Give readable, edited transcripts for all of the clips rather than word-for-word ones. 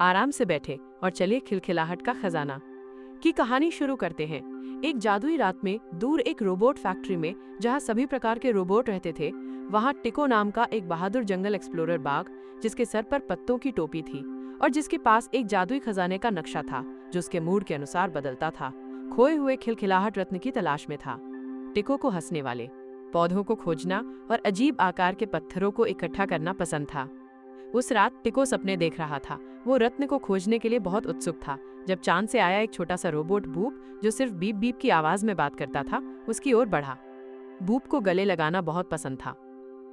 आराम से बैठे और चलिए खिलखिलाहट का खजाना की कहानी शुरू करते हैं। एक जादुई रात में दूर एक रोबोट फैक्ट्री में, जहां सभी प्रकार के रोबोट रहते थे, वहां टिको नाम का एक बहादुर जंगल एक्सप्लोरर बाघ, जिसके सर पर पत्तों की टोपी थी और जिसके पास एक जादुई खजाने का नक्शा था जो उसके मूड के अनुसार बदलता था, खोए हुए खिलखिलाहट रत्न की तलाश में था। टिको को हंसने वाले पौधों को खोजना और अजीब आकार के पत्थरों को इकट्ठा करना पसंद था। उस रात टिको सपने देख रहा था। वो रत्न को खोजने के लिए बहुत उत्सुक था जब चांद से आया एक छोटा सा रोबोट बूप, जो सिर्फ बीप बीप की आवाज में बात करता था, उसकी ओर बढ़ा। बूप को गले लगाना बहुत पसंद था।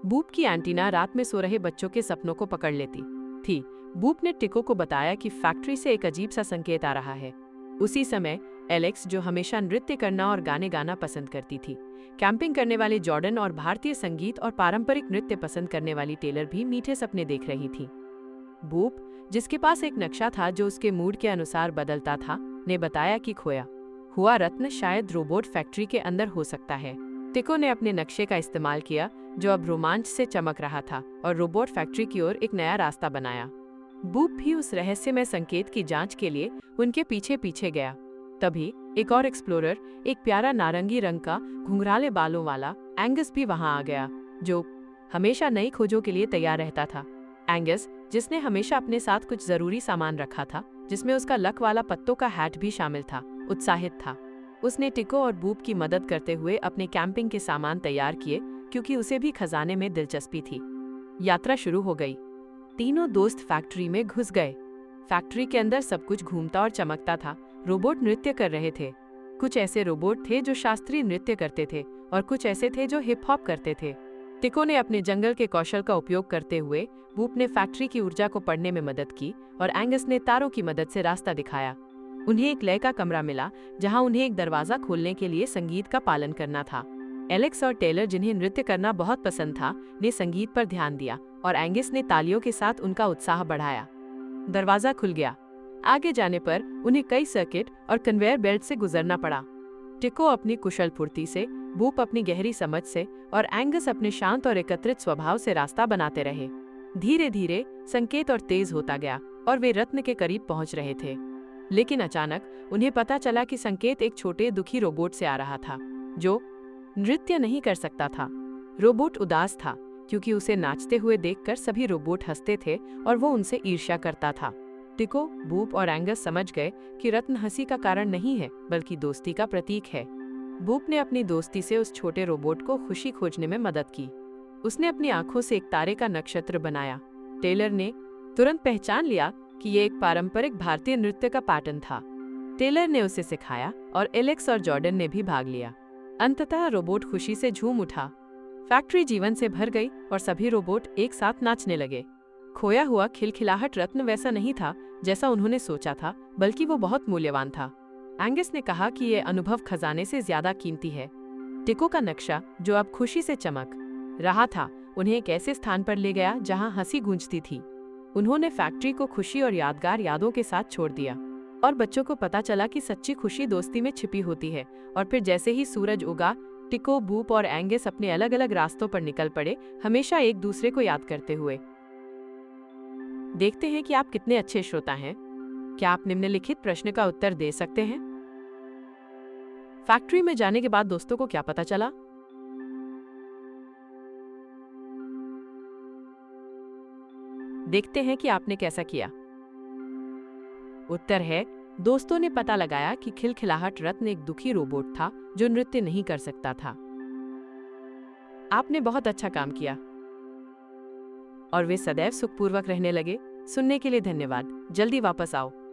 बूप की एंटीना रात में सो रहे बच्चों के सपनों को पकड़ लेती थी। बूप ने टिको को बताया कि फैक्ट्री से एक अजीब सा संकेत आ रहा है। उसी समय एलेक्स, जो हमेशा नृत्य करना और गाने गाना पसंद करती थी, कैंपिंग करने वाले जॉर्डन और भारतीय संगीत और पारंपरिक नृत्य पसंद करने वाली टेलर भी मीठे सपने देख रही थी। बूप, जिसके पास एक नक्शा था जो उसके मूड के अनुसार बदलता था, ने बताया कि खोया हुआ रत्न शायद रोबोट फैक्ट्री के अंदर हो सकता है। टिको ने अपने नक्शे का इस्तेमाल किया, जो अब रोमांच से चमक रहा था, और रोबोट फैक्ट्री की ओर एक नया रास्ता बनाया। बूप भी उस रहस्यमय संकेत की जांच के लिए उनके पीछे पीछे गया। तभी एक और एक्सप्लोरर, एक प्यारा नारंगी रंग का घुंघराले बालों वाला एंगस भी वहां आ गया, जो हमेशा नई खोजों के लिए तैयार रहता था। एंगस, जिसने हमेशा अपने साथ कुछ जरूरी सामान रखा था, जिसमें उसका लक वाला पत्तों का हैट भी शामिल था, उत्साहित था। उसने टिको और बूप की मदद करते हुए अपने कैंपिंग के सामान तैयार किए, क्योंकि उसे भी खजाने में दिलचस्पी थी। यात्रा शुरू हो गई। तीनों दोस्त फैक्ट्री में घुस गए। फैक्ट्री के अंदर सब कुछ घूमता और चमकता था। रोबोट नृत्य कर रहे थे। कुछ ऐसे रोबोट थे जो शास्त्रीय नृत्य करते थे और कुछ ऐसे थे जो हिप हॉप करते थे। टिको ने अपने जंगल के कौशल का उपयोग करते हुए बूप ने फैक्ट्री की ऊर्जा को पढ़ने में मदद की और एंगस ने तारों की मदद से रास्ता दिखाया। उन्हें एक लय का कमरा मिला जहां उन्हें एक दरवाजा खोलने के लिए संगीत का पालन करना था। एलेक्स और टेलर, जिन्हें नृत्य करना बहुत पसंद था, ने संगीत पर ध्यान दिया और एंगस ने तालियों के साथ उनका उत्साह बढ़ाया। दरवाजा खुल गया। आगे जाने पर उन्हें कई सर्किट और कन्वेयर बेल्ट से गुजरना पड़ा। टिको अपनी कुशल फुर्ती से, बूप अपनी गहरी समझ से और एंगस अपने शांत और एकत्रित स्वभाव से रास्ता बनाते रहे। धीरे धीरे संकेत और तेज होता गया और वे रत्न के करीब पहुंच रहे थे। लेकिन अचानक उन्हें पता चला कि संकेत एक छोटे दुखी रोबोट से आ रहा था, जो नृत्य नहीं कर सकता था। रोबोट उदास था, क्योंकि उसे नाचते हुए देखकर सभी रोबोट हंसते थे और वो उनसे ईर्ष्या करता था। टिको, बूप और एंगस समझ गए कि रत्न हंसी का कारण नहीं है, बल्कि दोस्ती का प्रतीक है। बूप ने अपनी दोस्ती से उस छोटे रोबोट को खुशी खोजने में मदद की। उसने अपनी आंखों से एक तारे का नक्षत्र बनाया। टेलर ने तुरंत पहचान लिया कि ये एक पारंपरिक भारतीय नृत्य का पैटर्न था। टेलर ने उसे सिखाया और एलेक्स और जॉर्डन ने भी भाग लिया। अंततः रोबोट खुशी से झूम उठा। फैक्ट्री जीवन से भर गई और सभी रोबोट एक साथ नाचने लगे। खोया हुआ खिलखिलाहट रत्न वैसा नहीं था जैसा उन्होंने सोचा था, बल्कि वो बहुत मूल्यवान था। एंगस ने कहा कि ये अनुभव खजाने से ज्यादा कीमती है। टिको का नक्शा, जो अब खुशी से चमक रहा था, उन्हें एक ऐसे स्थान पर ले गया जहां हंसी गूंजती थी। उन्होंने फैक्ट्री को खुशी और यादगार यादों के साथ छोड़ दिया और बच्चों को पता चला कि सच्ची खुशी दोस्ती में छिपी होती है। और फिर जैसे ही सूरज उगा, टिको, बूप और एंगस अपने अलग अलग रास्तों पर निकल पड़े, हमेशा एक दूसरे को याद करते हुए। देखते हैं कि आप कितने अच्छे श्रोता हैं। क्या आप निम्नलिखित प्रश्न का उत्तर दे सकते हैं? फैक्ट्री में जाने के बाद दोस्तों को क्या पता चला? देखते हैं कि आपने कैसा किया। उत्तर है, दोस्तों ने पता लगाया कि खिलखिलाहट रत्न एक दुखी रोबोट था जो नृत्य नहीं कर सकता था। आपने बहुत अच्छा काम किया और वे सदैव सुखपूर्वक रहने लगे। सुनने के लिए धन्यवाद। जल्दी वापस आओ।